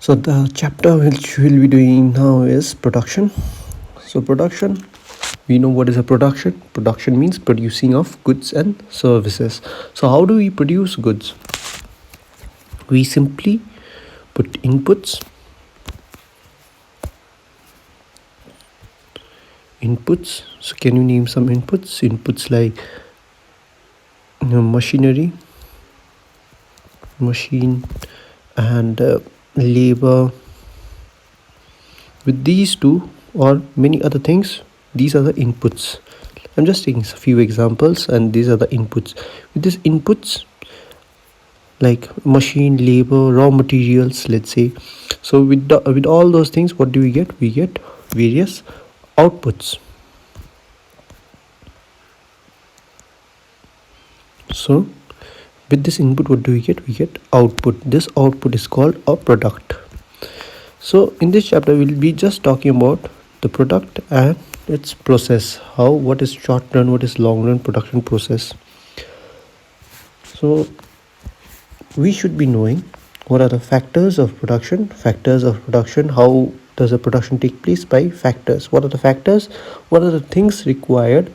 So the chapter which we'll be doing now is production. So production, we know what is a production. Production means producing of goods and services. So how do we produce goods? We simply put inputs. So can you name some inputs? Inputs like machinery, machine, and labor. With these two or many other things, these are the inputs. I'm just taking a few examples, and these are the inputs. With these inputs, like machine, labor, raw materials, let's say. So with all those things, what do we get? We get various outputs. So with this input, what do we get? We get output. This output is called a product. So in this chapter, we'll be just talking about the product and its process. What is short run, what is long run production process. So we should be knowing what are the factors of production. How does a production take place? By factors. What are the factors? What are the things required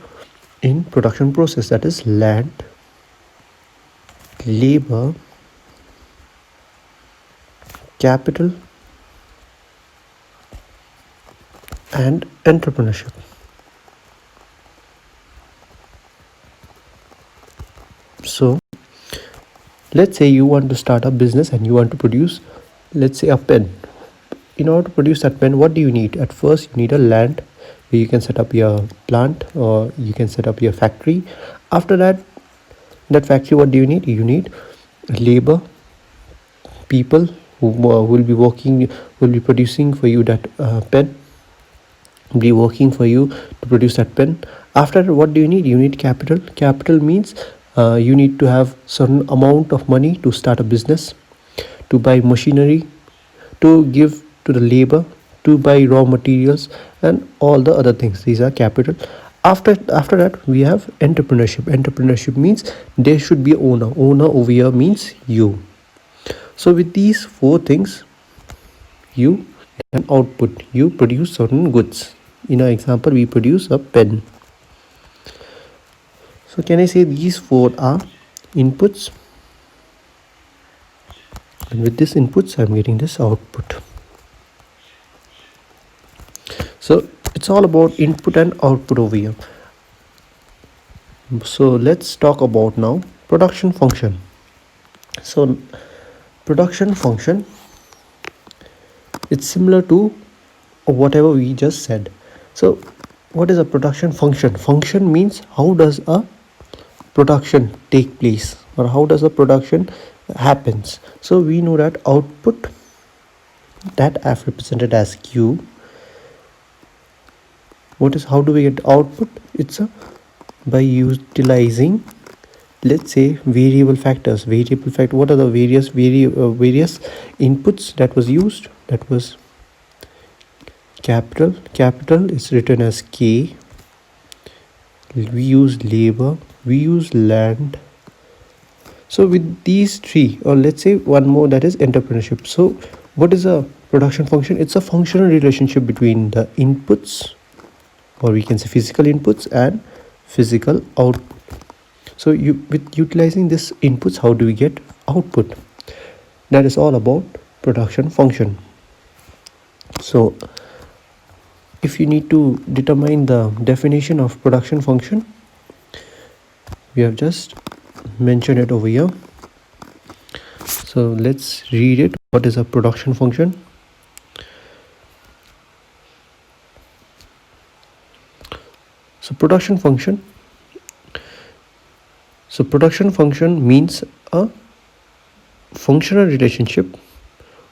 in production process? That is land, labor, capital, and entrepreneurship. So let's say you want to start a business and you want to produce, let's say, a pen. In order to produce that pen, what do you need? At first, you need a land where you can set up your plant or you can set up your factory. After that factory, what do you need? You need labor, people who will be producing for you that pen, be working for you to produce that pen. After that, what do you need? You need capital. Capital means you need to have certain amount of money to start a business, to buy machinery, to give to the labor, to buy raw materials, and all the other things. These are capital. After that, we have entrepreneurship. Entrepreneurship means there should be an owner. Owner over here means you. So with these four things, you can output. You produce certain goods. In our example, we produce a pen. So can I say these four are inputs? And with these inputs, I'm getting this output. So it's all about input and output over here. So let's talk about now production function. So production function, it's similar to whatever we just said. So what is a production function? Function means how does a production take place, or how does a production happens. So we know that output, that I've represented as Q. How do we get output? It's by utilizing, let's say, variable factors. What are the various inputs that was used? That was capital. Capital is written as K. We use labor, we use land. So with these three, or let's say one more, that is entrepreneurship. So what is a production function? It's a functional relationship between the inputs, or we can say physical inputs, and physical output. So with utilizing this inputs, how do we get output? That is all about production function. So if you need to determine the definition of production function, we have just mentioned it over here. So let's read it. What is a production function? So production function means a functional relationship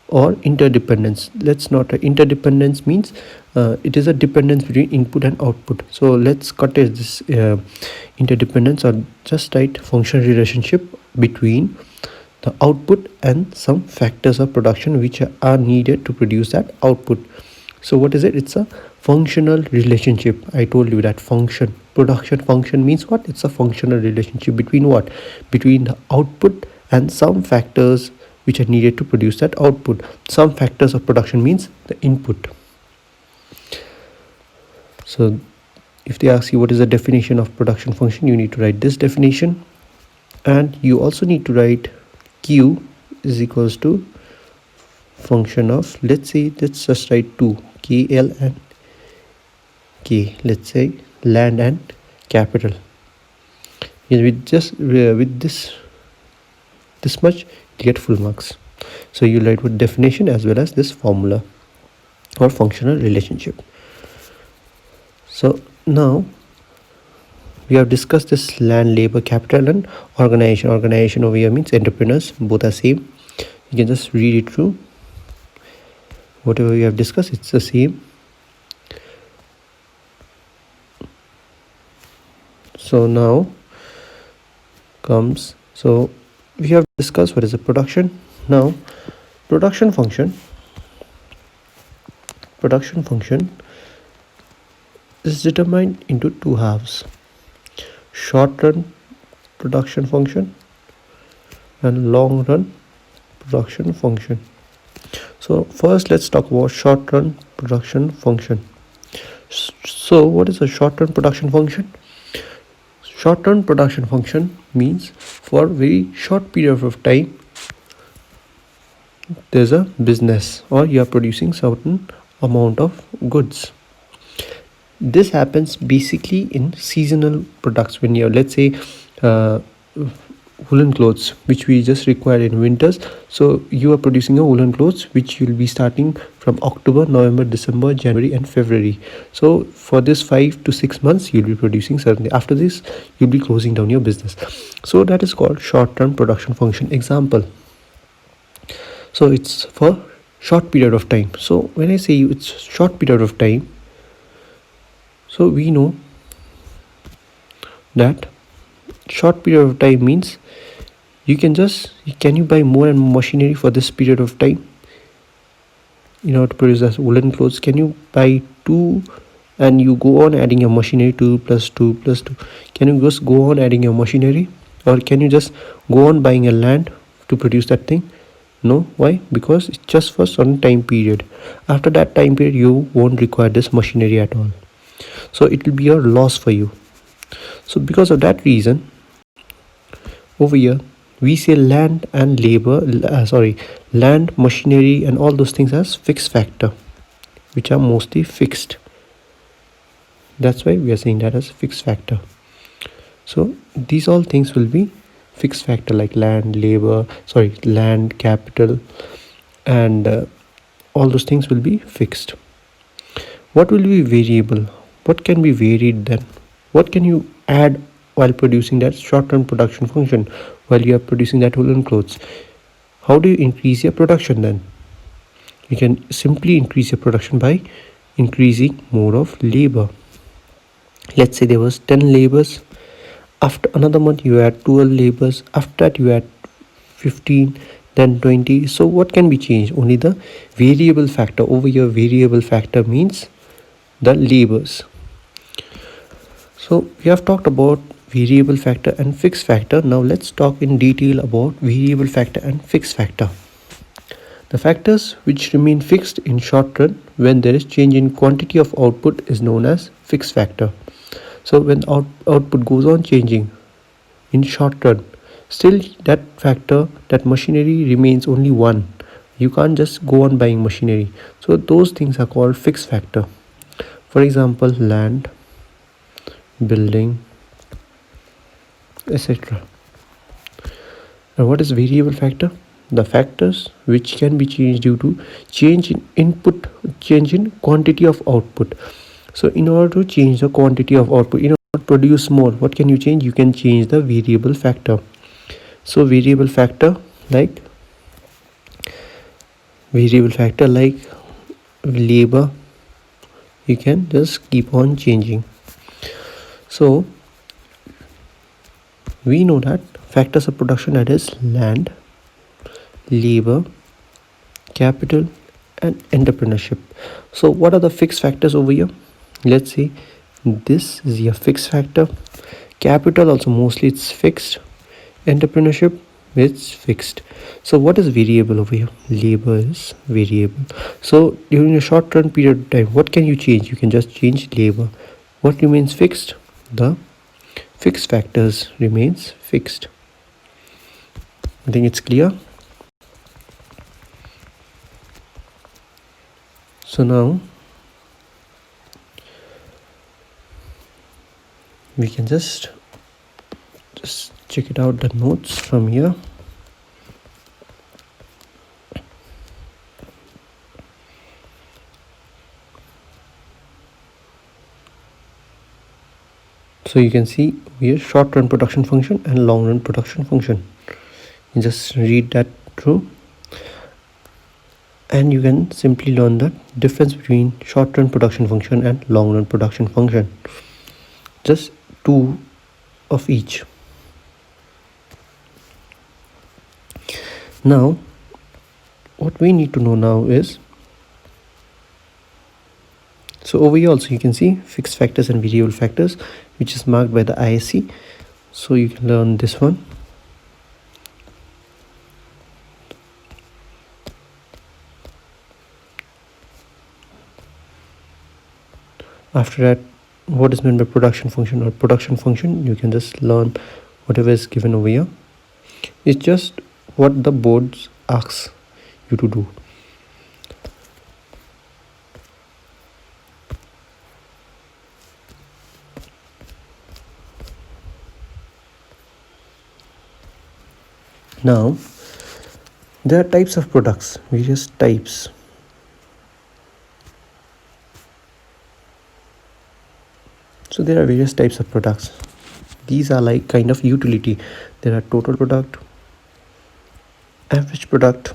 or interdependence. Interdependence means it is a dependence between input and output. So let's cut this interdependence, or just write functional relationship between the output and some factors of production which are needed to produce that output. So what is it? It's a functional relationship. I told you that production function means what? It's a functional relationship between what? Between the output and some factors which are needed to produce that output. Some factors of production means the input. So if they ask you what is the definition of production function, you need to write this definition, and you also need to write Q is equals to function of, let's just write 2 KL and K, let's say land and capital. With this much you get full marks. So you write with definition as well as this formula or functional relationship. So now we have discussed this land, labor, capital and organization. Organization over here means entrepreneurs, both are same. You can just read it through. Whatever we have discussed, it's the same. So now comes, so we have discussed what is a production. Now production function is determined into two halves: short run production function and long run production function. So first let's talk about short run production function. So what is a short run production function? Short run production function means for very short period of time there's a business or you are producing certain amount of goods. This happens basically in seasonal products. When you're, let's say, woolen clothes which we just require in winters, so you are producing a woolen clothes which will be starting from October, November, December, January and February. So for this 5 to 6 months you'll be producing certainly. After this you'll be closing down your business. So that is called short term production function. Example, so it's for short period of time. So when I say it's short period of time, so we know that short period of time means can you buy more and more machinery for this period of time in order to produce as woolen clothes? Can you buy 2 and you go on adding your machinery, 2 plus 2 plus 2? Can you just go on adding your machinery, or can you just go on buying a land to produce that thing? No. Why? Because it's just for certain time period. After that time period you won't require this machinery at all, so it will be a loss for you. So because of that reason, over here we say land and labor, land, machinery and all those things as fixed factor, which are mostly fixed. That's why we are saying that as fixed factor. So these all things will be fixed factor, like land, capital and all those things will be fixed. What will be variable? What can be varied then? What can you add while producing that short-term production function, while you are producing that woolen clothes? How do you increase your production then? You can simply increase your production by increasing more of labor. Let's say there was 10 labors. After another month you add 12 labors. After that you add 15, then 20. So what can be changed? Only the variable factor. Over here variable factor means the labors. So we have talked about variable factor and fixed factor. Now let's talk in detail about variable factor and fixed factor. The factors which remain fixed in short run when there is change in quantity of output is known as fixed factor. So when output goes on changing in short run, still that factor, that machinery remains only 1. You can't just go on buying machinery. So those things are called fixed factor. For example, land, building, etc. Now what is variable factor? The factors which can be changed due to change in input, change in quantity of output. So in order to change the quantity of output, in order to produce more, what can you change? You can change the variable factor. So variable factor like labor, you can just keep on changing. So we know that factors of production, that is land, labor, capital and entrepreneurship. So what are the fixed factors over here? Let's say this is your fixed factor. Capital also mostly it's fixed. Entrepreneurship it's fixed. So what is variable over here? Labor is variable. So during a short run period of time, what can you change? You can just change labor. What remains fixed? The fixed factors remains fixed. I think it's clear. So now we can just check it out, the notes from here. So you can see here short run production function and long run production function. You just read that through and you can simply learn the difference between short run production function and long run production function. Just two of each. Now what we need to know now is, so over here also you can see fixed factors and variable factors, which is marked by the ISC. So you can learn this one. After that, what is meant by production function or production function, you can just learn whatever is given over here. It's just what the boards asks you to do. Now there are types of products, various types. So there are various types of products. These are like kind of utility. There are total product, average product,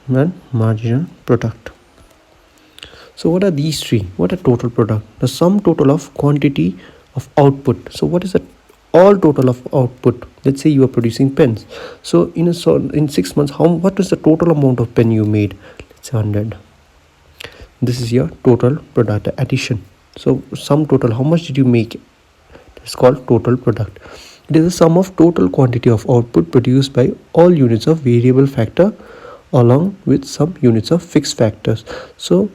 and marginal product. So what are these three? What are total product? The sum total of quantity of output. So what is the all total of output? Let's say you are producing pens. So in 6 months, what is the total amount of pen you made? Let's say 100. This is your total product addition. So sum total, how much did you make? It's called total product. It is the sum of total quantity of output produced by all units of variable factor along with some units of fixed factors. So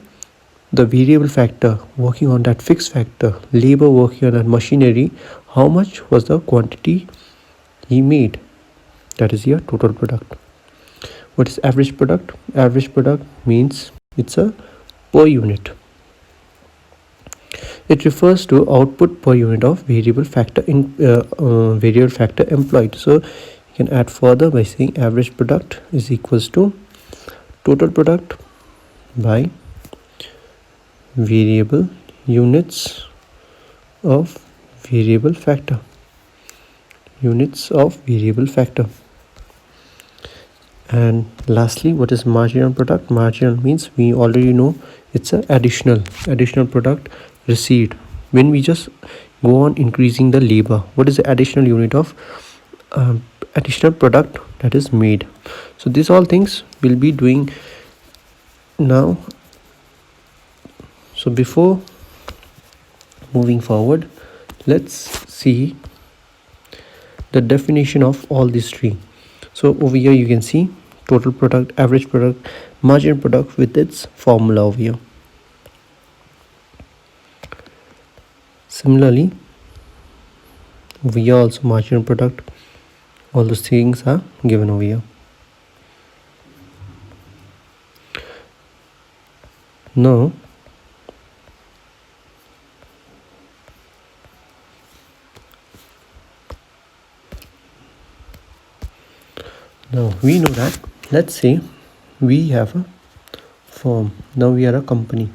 the variable factor working on that fixed factor, labor working on that machinery, how much was the quantity he made? That is your total product. What is average product? Average product means it's a per unit. It refers to output per unit of variable factor employed. So you can add further by saying average product is equals to total product by variable units of variable factor. Units of variable factor. And lastly, what is marginal product? Marginal means we already know it's a additional product received when we just go on increasing the labor. What is the additional unit of additional product that is made? So these all things we'll be doing now. So before moving forward, let's see the definition of all these three. So over here you can see total product, average product, marginal product with its formula over here. Similarly, over here also marginal product, all those things are given over here. Now we know that, let's say we have a firm. Now we are a company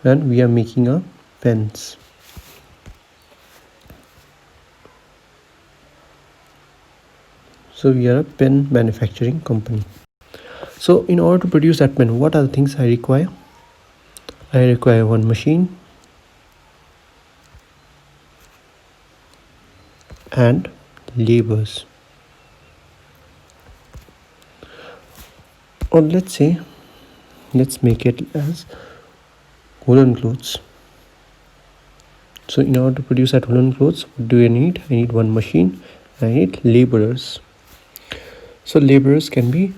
and we are making a pens. So we are a pen manufacturing company. So in order to produce that pen, what are the things I require? I require one machine and labors. Or let's make it as woolen clothes. So in order to produce that woolen clothes, what do I need? I need one machine, I need laborers. So laborers can be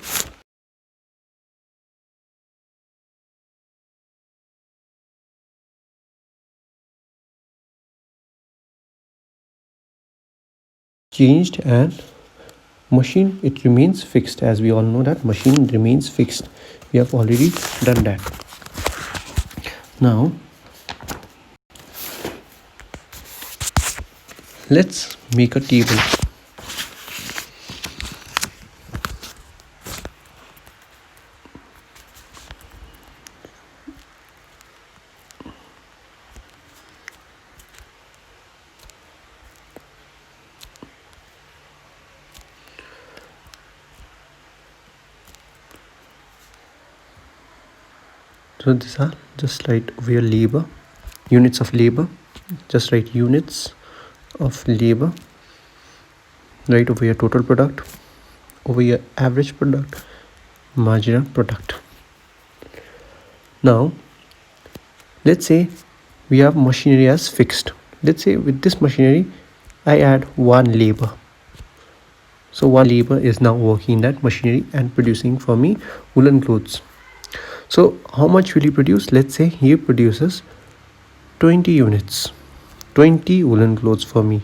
changed, and machine, it remains fixed. As we all know that machine remains fixed, we have already done that. Now let's make a table. So these are just write where labor, units of labor, just write units of labor, right over here total product, over here average product, marginal product. Now let's say we have machinery as fixed. Let's say with this machinery I add one labor. So one labor is now working in that machinery and producing for me woolen clothes. So how much will he produce? Let's say he produces 20 units, 20 woolen clothes for me.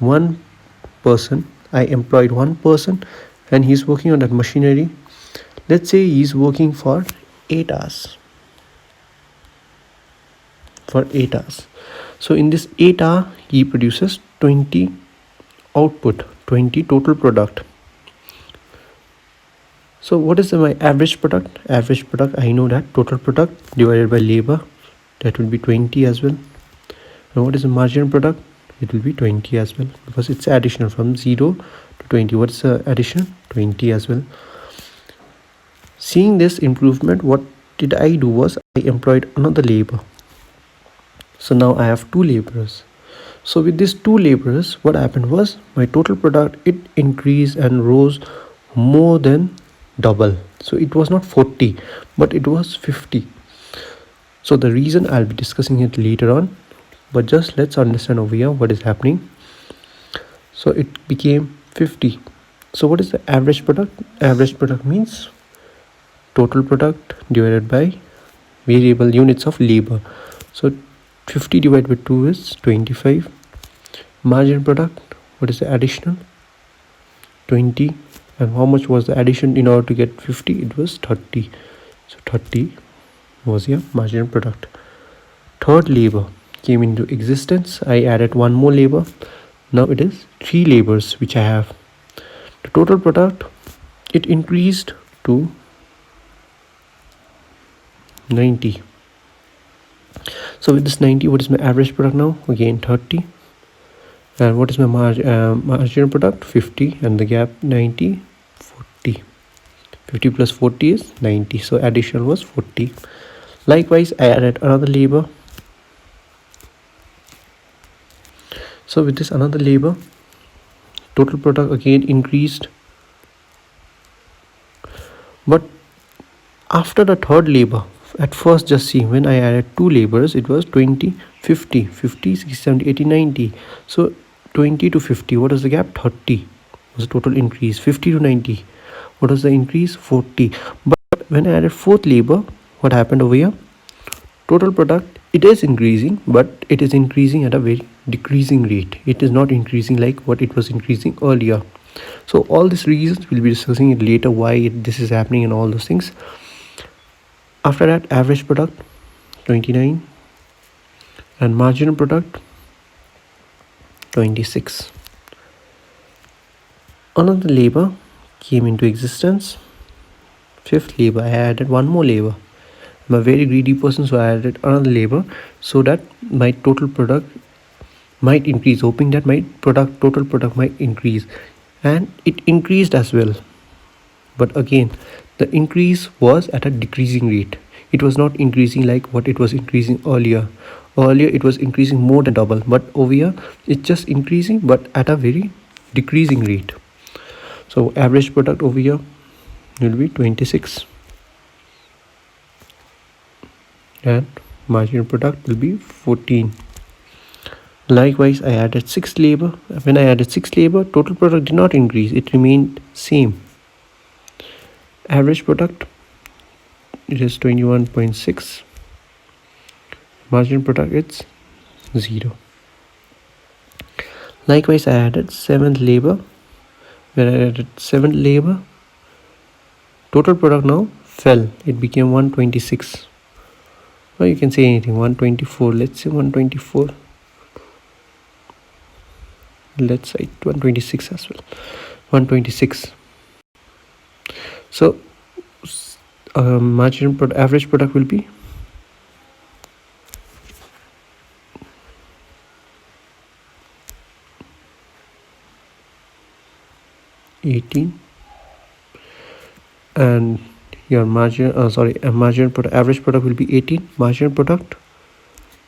One person, I employed one person and he's working on that machinery. Let's say he's working for 8 hours. For 8 hours. So in this 8 hour, he produces 20 output, 20 total product. So what is my average product? Average product, I know that total product divided by labor, that will be 20 as well. And what is the marginal product? It will be 20 as well, because it's additional from 0 to 20. What's the addition? 20 as well. Seeing this improvement, what did I do was I employed another labor. So now I have 2 laborers. So with these 2 laborers, what happened was my total product, it increased and rose more than double. So it was not 40, but it was 50. So the reason, I'll be discussing it later on, but just let's understand over here what is happening. So it became 50. So what is the average product? Average product means total product divided by variable units of labor. So 50 divided by 2 is 25. Marginal product, what is the additional? 20. And how much was the addition in order to get 50? It was 30. So 30 was your marginal product. Third labor came into existence. I added one more labor. Now it is 3 labors which I have. The total product, it increased to 90. So with this 90, what is my average product now? Again 30. And what is my marginal product? 50. And the gap 90, 40. 50 plus 40 is 90. So additional was 40. Likewise, I added another labor. So with this another labor, total product again increased. But after the third labor, at first just see, when I added 2 laborers, it was 20, 50, 50, 60, 70, 80, 90. So 20 to 50, what is the gap? 30 was the total increase. 50 to 90, what was the increase? 40. But when I added 4th labor, what happened over here? Total product, it is increasing, but it is increasing at a very decreasing rate. It is not increasing like what it was increasing earlier. So all these reasons, we'll be discussing it later, why this is happening and all those things. After that, average product 29 and marginal product 26. Another labor came into existence. 5th labor, I added one more labor. I'm a very greedy person, so I added another labor so that my total product might increase, hoping that my total product might increase. And it increased as well. But again, the increase was at a decreasing rate. It was not increasing like what it was increasing earlier. Earlier it was increasing more than double, but over here it's just increasing but at a very decreasing rate. So average product over here will be 26 and marginal product will be 14. Likewise, I added 6 labor. When I added 6 labor, total product did not increase, it remained same. Average product, it is 21.6. Marginal product, it's 0. Likewise, I added 7th labor. When I added 7th labor, total product now fell. It became 126. Or you can say anything, 124. Let's say 124. Let's say 126 as well. 126. So marginal product, average product will be 18, and your margin marginal product, average product will be 18. Marginal product,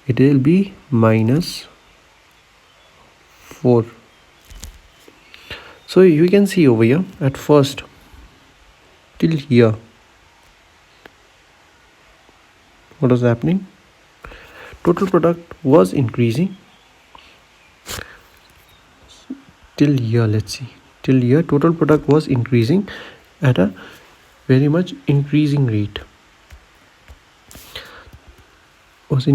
it will be minus 4. So you can see over here at first till here what was happening. Total product was increasing till here. Let's see, till here total product was increasing at a very much increasing rate. It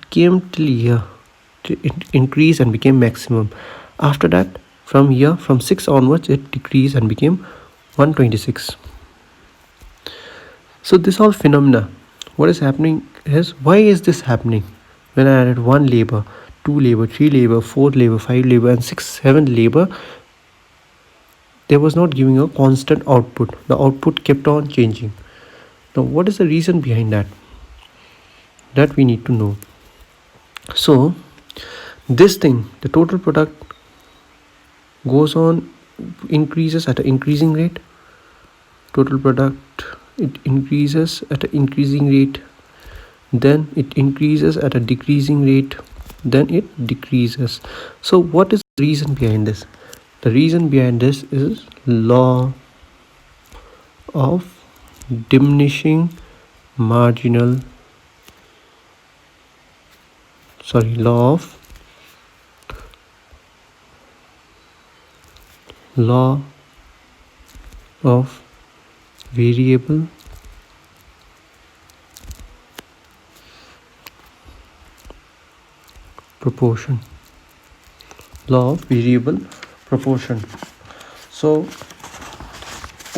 came till here, it increased and became maximum. After that, from here, from 6 onwards, it decreased and became 126. So this all phenomena, what is happening is, why is this happening? When I added 1 labor, 2 labor, 3 labor, 4 labor, 5 labor, and 6, 7 labor, there was not giving a constant output. The output kept on changing. Now, what is the reason behind that? That we need to know. So, this thing, the total product goes on, increases at an increasing rate. Total product, it increases at an increasing rate. Then it increases at a decreasing rate. Then it decreases. So, what is the reason behind this? The reason behind this is law of diminishing marginal law of variable proportion. Law of variable proportion. So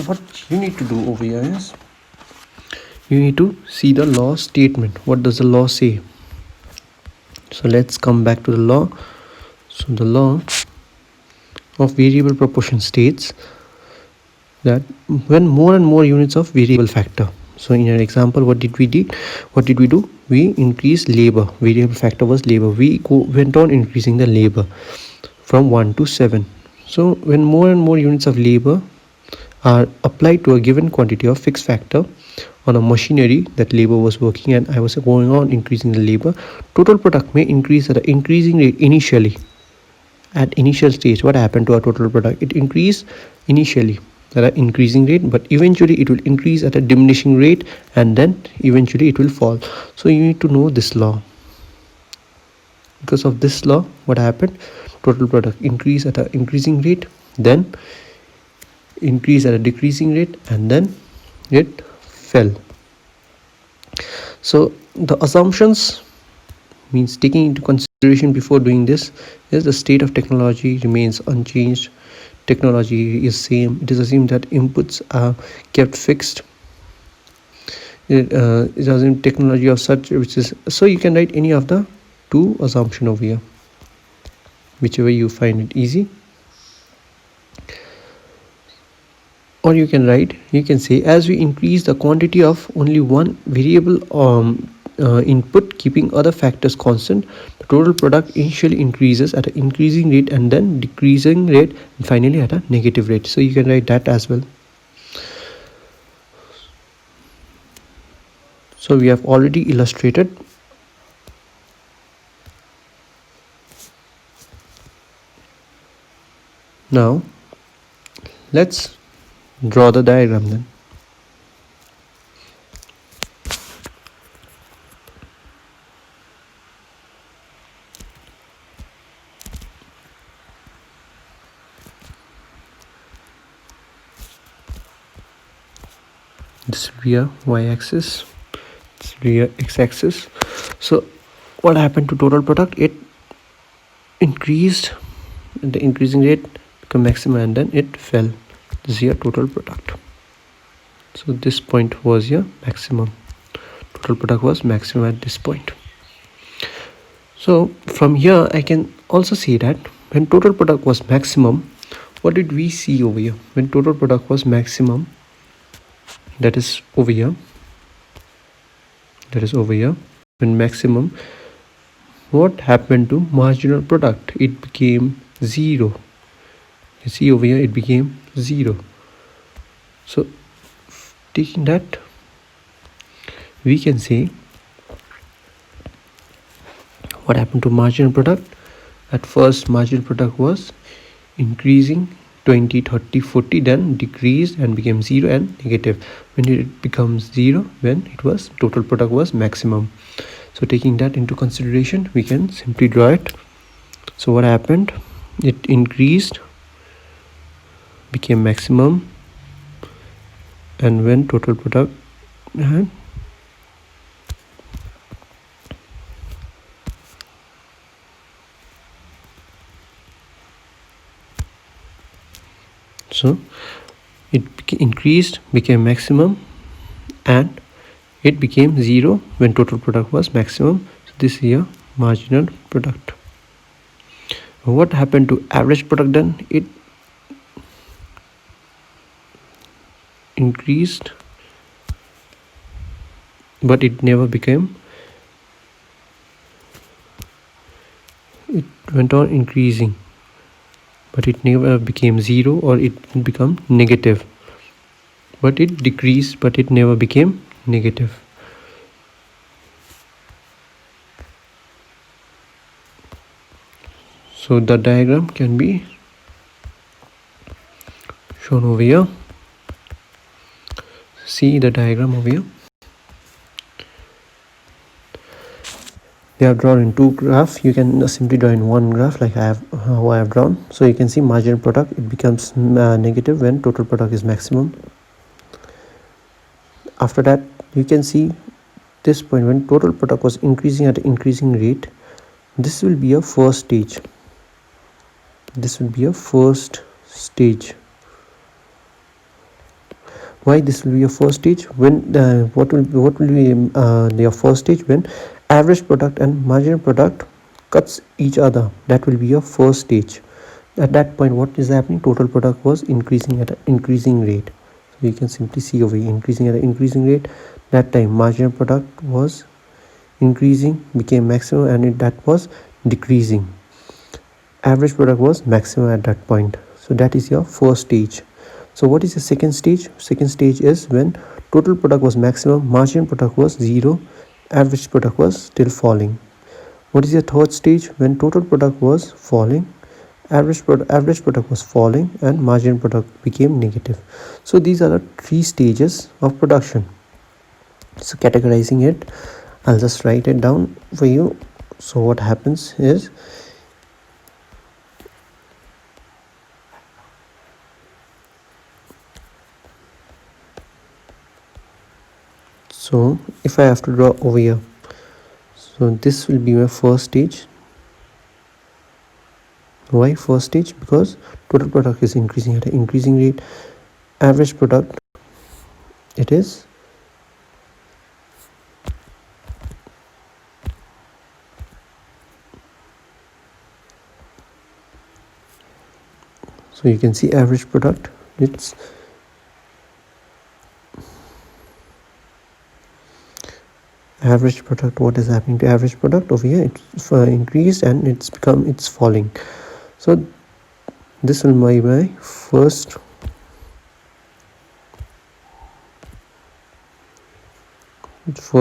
what you need to do over here is, you need to see the law statement. What does the law say? So let's come back to the law. So the law of variable proportion states that when more and more units of variable factor. So in an example, what did we do? We increased labor. Variable factor was labor. We went on increasing the labor from 1 to 7. So when more and more units of labor are applied to a given quantity of fixed factor on a machinery that labor was working, and I was going on increasing the labor, total product may increase at an increasing rate initially. At initial stage, what happened to our total product? It increased initially at an increasing rate, but eventually it will increase at a diminishing rate, and then eventually it will fall. So you need to know this law. Because of this law, what happened? Total product increase at an increasing rate, then increase at a decreasing rate, and then it fell. So the assumptions, means taking into consideration before doing this, is the state of technology remains unchanged. Technology is same. It is assumed that inputs are kept fixed. It is assumed technology of such, which is, so you can write any of the 2 assumption over here, whichever you find it easy. Or you can say, as we increase the quantity of only one variable input, keeping other factors constant, the total product initially increases at an increasing rate, and then decreasing rate, and finally at a negative rate. So you can write that as well. So we have already illustrated. Now let's draw the diagram then. this will be a y-axis, this will be a x-axis. So what happened to total product? It increased, the increasing rate became maximum and then it fell. This is your total product. So this point was your maximum. Total product was maximum at this point. So from here I can also see that when total product was maximum, what did we see over here? When total product was maximum, that is over here, when maximum, what happened to marginal product? It became 0. You see over here, it became 0. So taking that, we can say what happened to marginal product. At first marginal product was increasing 20, 30, 40, then decreased and became 0 and negative. When it becomes 0, when it was total product was maximum. So taking that into consideration, we can simply draw it. So what happened? It increased, became maximum, and when total product so it increased, became maximum, and it became 0 when total product was maximum. So this is your marginal product. What happened to average product then? It increased, but it never became, it went on increasing, but it never became 0, or it become negative. But it decreased, but it never became negative. So the diagram can be shown over here. See the diagram over here. They are drawn in two graphs. You can simply draw in one graph like I have drawn. So you can see marginal product, it becomes negative when total product is maximum. After that, you can see this point when total product was increasing at an increasing rate. This will be a first stage. This will be a first stage. Why this will be a first stage? When what will be their first stage? When average product and marginal product cuts each other, that will be your first stage. At that point, what is happening? Total product was increasing at an increasing rate. So you can simply see over here, increasing at an increasing rate. That time marginal product was increasing, became maximum, and that was decreasing. Average product was maximum at that point. So that is your first stage. So what is the second stage? Second stage is when total product was maximum, marginal product was 0, average product was still falling. What is the third stage? When total product was falling, average product was falling, and marginal product became negative. So these are the three stages of production. So categorizing it, I'll just write it down for you. So what happens is, so if I have to draw over here, so this will be my first stage. Why first stage? Because total product is increasing at an increasing rate. Average product, it is so you can see average product, it's average product. What is happening to average product over here? It's increased and it's falling. So this will be my first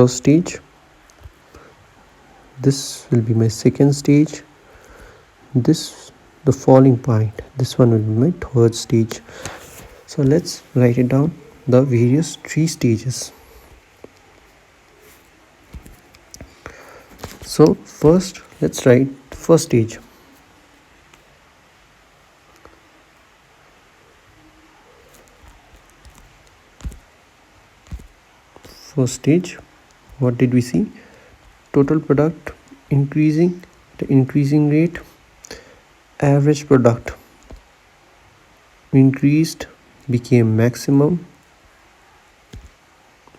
stage. This will be my second stage. This, the falling point, this one will be my third stage. So let's write it down, the various three stages. So first, let's write first stage. First stage, what did we see? Total product increasing, the increasing rate. Average product increased, became maximum.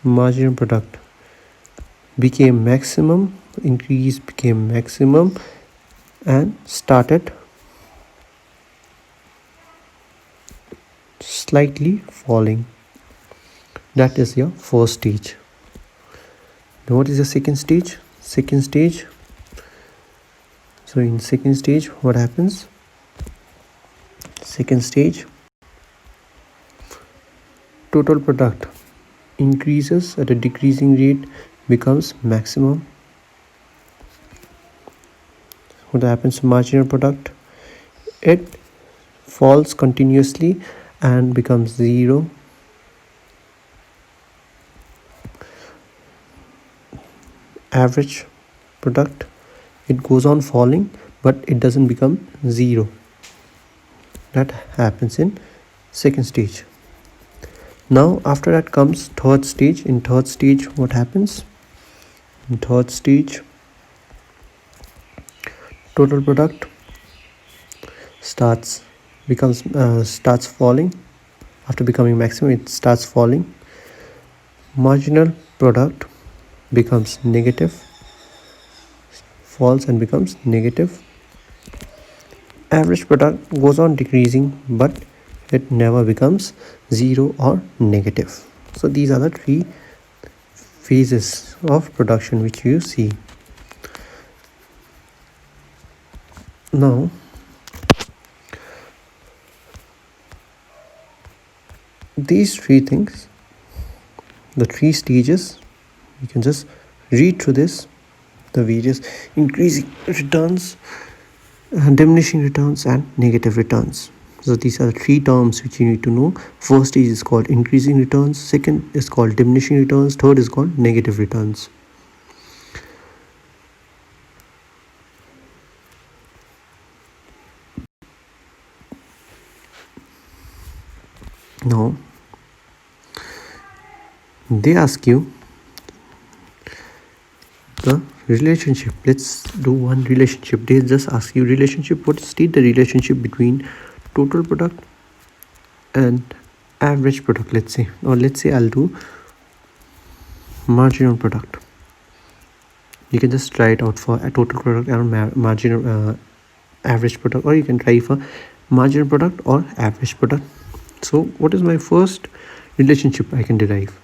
Marginal product became maximum, increase became maximum, and started slightly falling. That is your first stage. Now what is the second stage? Second stage, so in second stage what happens? Second stage, total product increases at a decreasing rate, becomes maximum. What happens to marginal product? It falls continuously and becomes zero. Average product, it goes on falling but it doesn't become zero. That happens in second stage. Now after that comes third stage. In third stage what happens? In third stage, total product starts falling. After becoming maximum, it starts falling. Marginal product becomes negative, falls and becomes negative. Average product goes on decreasing but it never becomes zero or negative. So these are the three phases of production which you see. Now these three things, the three stages, you can just read through this, the various increasing returns, diminishing returns and negative returns. So these are the three terms which you need to know. First stage is called increasing returns, second is called diminishing returns, third is called negative returns. Now they ask you the relationship. Let's do one relationship. They just ask you relationship. What is the relationship between total product and average product, let's say, or let's say I'll do marginal product. You can just try it out for a total product and marginal average product, or you can try for marginal product or average product. So what is my first relationship I can derive?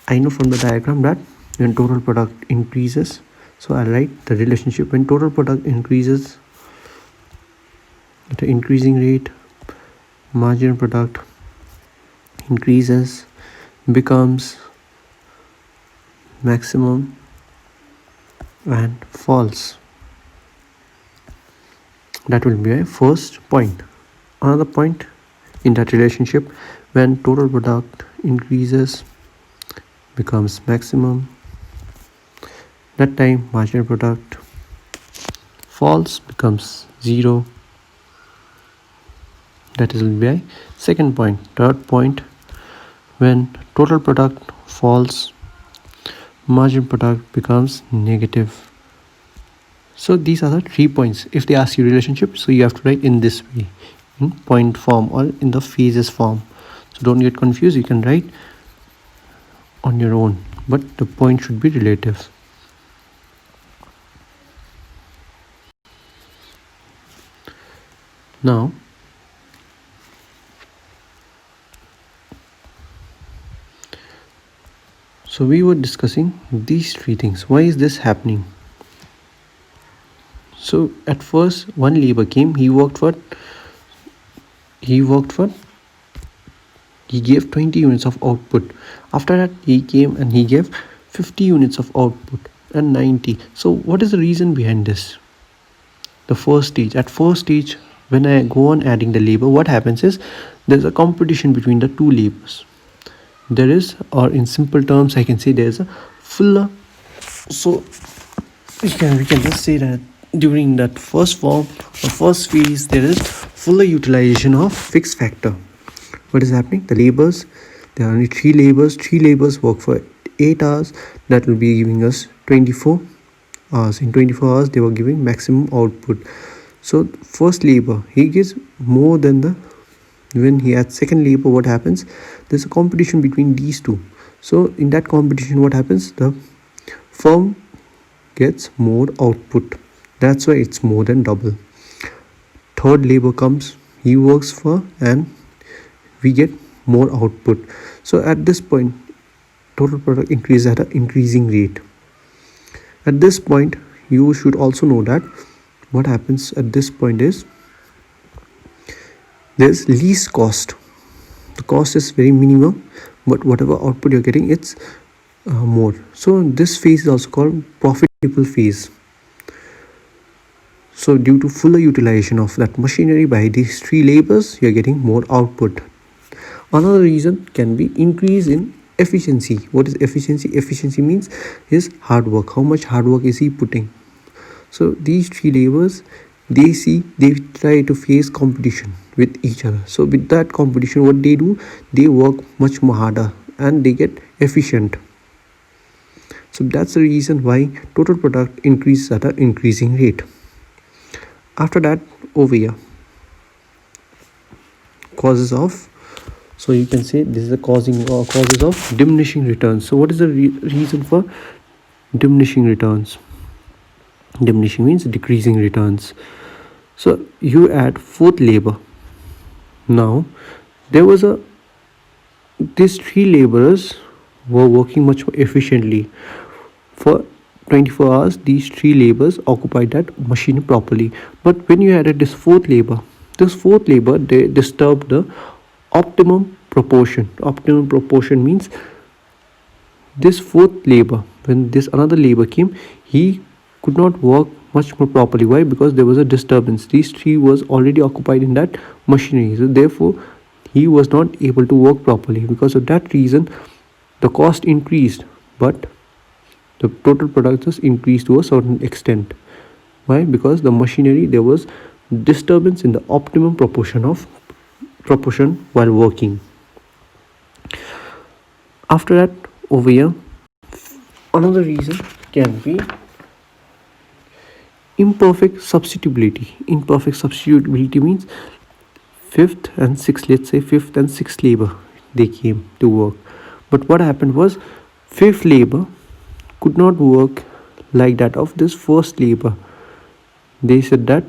I know from the diagram that when total product increases, so I write the relationship when total product increases at an increasing rate, marginal product increases, becomes maximum and falls. That will be my first point. Another point in that relationship, when total product increases, becomes maximum, that time marginal product falls, becomes zero. That will be my second point. Third point, when total product falls, marginal product becomes negative. So these are the 3 points. If they ask you relationship, so you have to write in this way, in point form or in the phases form. So don't get confused, you can write on your own, but the point should be relative. Now so we were discussing these 3 things. Why is this happening? So at first one labor came, he gave 20 units of output. After that he came and he gave 50 units of output and 90. So what is the reason behind this? The first stage, at first stage, when I go on adding the labor, what happens is there's a competition between the two labors. There is, or in simple terms I can say, there's a fuller. So we can just say that during that first form or first phase, there is fuller utilization of fixed factor. What is happening? The labors, there are only 3 labors. 3 labors work for 8 hours, that will be giving us 24 hours. In 24 hours they were giving maximum output. So first labor he gives more than the, when he adds second labor, what happens, there's a competition between these two. So in that competition what happens, the firm gets more output, that's why it's more than double. Third labor comes, he works for, and we get more output. So at this point total product increases at an increasing rate. At this point you should also know that what happens at this point is there's least cost. The cost is very minimum, but whatever output you're getting, it's more. So this phase is also called profitable phase. So due to fuller utilization of that machinery by these three labors, you're getting more output. Another reason can be increase in efficiency. What is efficiency? Efficiency means his hard work. How much hard work is he putting? So these three labors, they try to face competition with each other. So with that competition, what they do, they work much more harder and they get efficient. So that's the reason why total product increases at an increasing rate. After that, over here, causes of, so you can say this is the causes of diminishing returns. So what is the reason for diminishing returns? Diminishing means decreasing returns. So you add fourth labor. Now there was these three laborers were working much more efficiently. For 24 hours these three labors occupied that machine properly, but when you added this fourth labor, they disturbed the optimum proportion. Optimum proportion means this fourth labor, when this another labor came, he could not work much more properly. Why? Because there was a disturbance. These three was already occupied in that machinery, so therefore he was not able to work properly. Because of that reason the cost increased, but the total product just increased to a certain extent. Why? Because the machinery, there was disturbance in the optimum proportion while working. After that, over here, another reason can be imperfect substitutability. Imperfect substitutability means fifth and sixth labor, they came to work, but what happened was fifth labor could not work like that of this first labor. They said that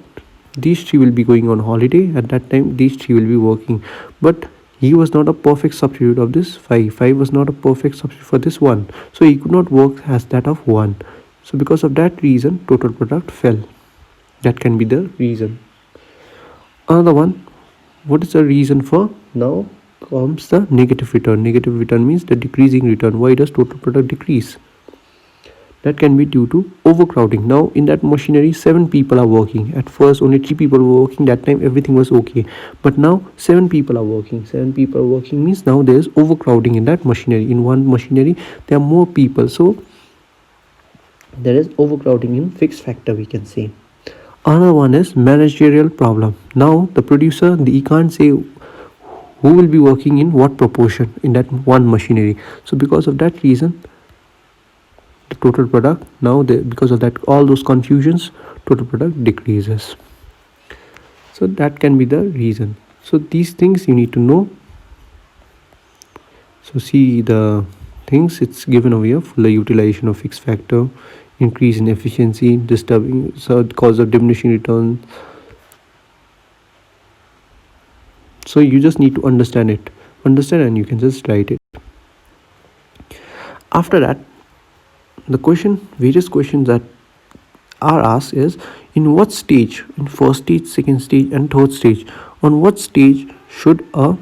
these three will be going on holiday, at that time these three will be working, but he was not a perfect substitute of this five was not a perfect substitute for this one, so he could not work as that of one. So because of that reason total product fell. That can be the reason. Another one, what is the reason for? Now comes the negative return. Negative return means the decreasing return. Why does total product decrease? That can be due to overcrowding. Now in that machinery 7 people are working. At first only 3 people were working, that time everything was okay, but now 7 people are working. 7 people are working means now there is overcrowding in that machinery. In one machinery there are more people, so there is overcrowding in fixed factor, we can say. Another one is managerial problem. Now the producer, he can't say who will be working in what proportion in that one machinery. So because of that reason the total product, now because of that all those confusions, total product decreases. So that can be the reason. So these things you need to know. So see the things, it's given over here: fuller utilization of fixed factor, increase in efficiency, disturbing, so cause of diminishing return. So you just need to understand and you can just write it. After that, various questions that are asked is, in what stage, in first stage, second stage and third stage, on what stage should a